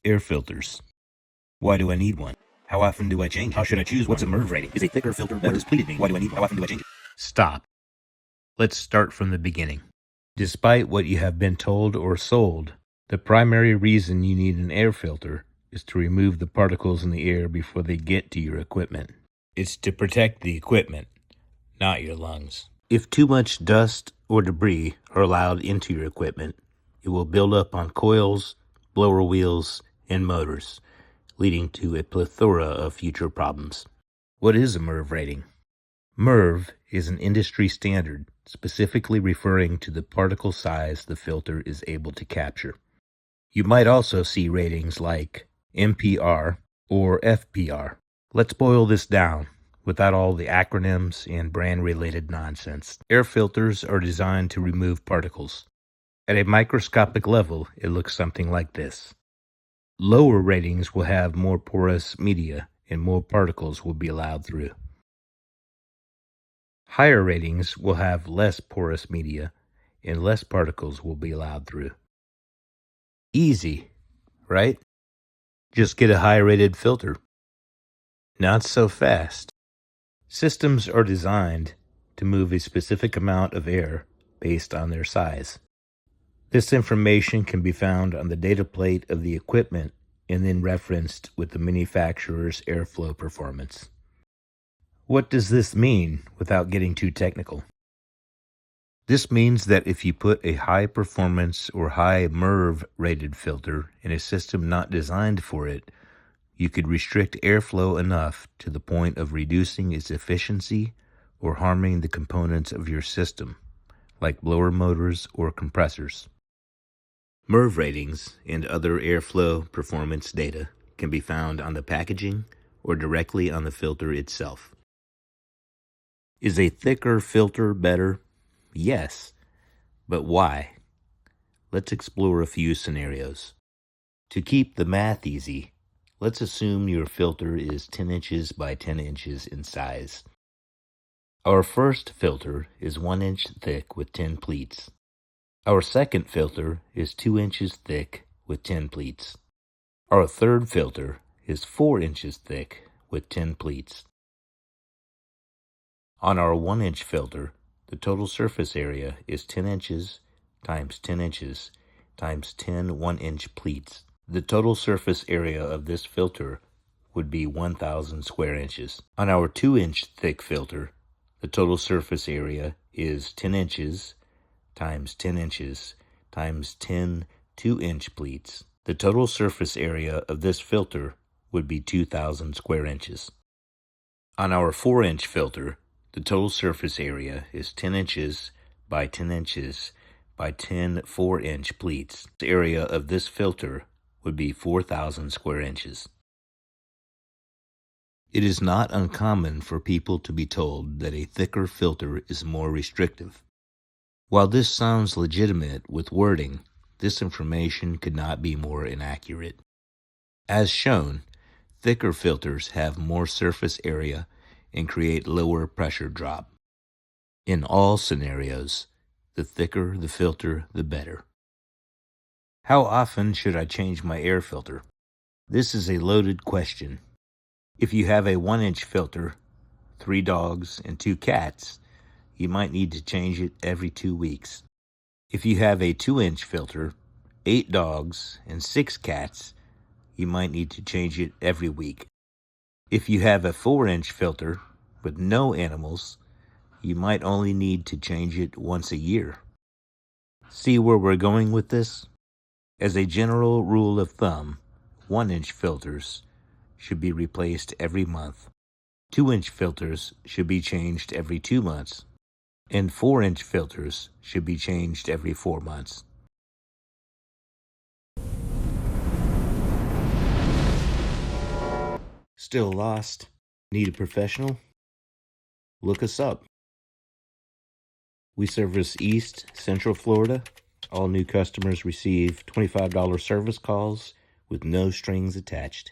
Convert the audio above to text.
Air filters. Why do I need one? How often do I change? How should I choose? What's a MERV rating? Is a thicker filter better? What does pleated mean? Why do I need one? How often do I change it? Stop. Let's start from the beginning. Despite what you have been told or sold, the primary reason you need an air filter is to remove the particles in the air before they get to your equipment. It's to protect the equipment, not your lungs. If too much dust or debris are allowed into your equipment, it will build up on coils, blower wheels, and motors, leading to a plethora of future problems. What is a MERV rating? MERV is an industry standard specifically referring to the particle size the filter is able to capture. You might also see ratings like MPR or FPR. Let's boil this down without all the acronyms and brand-related nonsense. Air filters are designed to remove particles. At a microscopic level, it looks something like this. Lower ratings will have more porous media and more particles will be allowed through. Higher ratings will have less porous media and less particles will be allowed through. Easy, right? Just get a high-rated filter. Not so fast. Systems are designed to move a specific amount of air based on their size. This information can be found on the data plate of the equipment and then referenced with the manufacturer's airflow performance. What does this mean without getting too technical? This means that if you put a high performance or high MERV rated filter in a system not designed for it, you could restrict airflow enough to the point of reducing its efficiency or harming the components of your system, like blower motors or compressors. MERV ratings and other airflow performance data can be found on the packaging or directly on the filter itself. Is a thicker filter better? Yes, but why? Let's explore a few scenarios. To keep the math easy, let's assume your filter is 10 inches by 10 inches in size. Our first filter is 1 inch thick with 10 pleats. Our second filter is 2 inches thick with 10 pleats. Our third filter is 4 inches thick with 10 pleats. On our 1 inch filter, the total surface area is 10 inches times 10 inches times 10 1 inch pleats. The total surface area of this filter would be 1,000 square inches. On our 2 inch thick filter, the total surface area is 10 inches times 10 inches times 10 2 inch pleats. The total surface area of this filter would be 2,000 square inches. On our 4 inch filter, the total surface area is 10 inches by 10 inches by 10 4 inch pleats. The area of this filter would be 4,000 square inches. It is not uncommon for people to be told that a thicker filter is more restrictive. While this sounds legitimate with wording, this information could not be more inaccurate. As shown, thicker filters have more surface area and create lower pressure drop. In all scenarios, the thicker the filter, the better. How often should I change my air filter? This is a loaded question. If you have a 1 inch filter, 3 dogs, and 2 cats, you might need to change it every 2 weeks. If you have a 2 inch filter, 8 dogs, and 6 cats, you might need to change it every week. If you have a 4 inch filter with no animals, you might only need to change it once a year. See where we're going with this? As a general rule of thumb, 1 inch filters should be replaced every month. 2 inch filters should be changed every 2 months. And 4 inch filters should be changed every 4 months. Still lost? Need a professional? Look us up. We service East Central Florida. All new customers receive $25 service calls with no strings attached.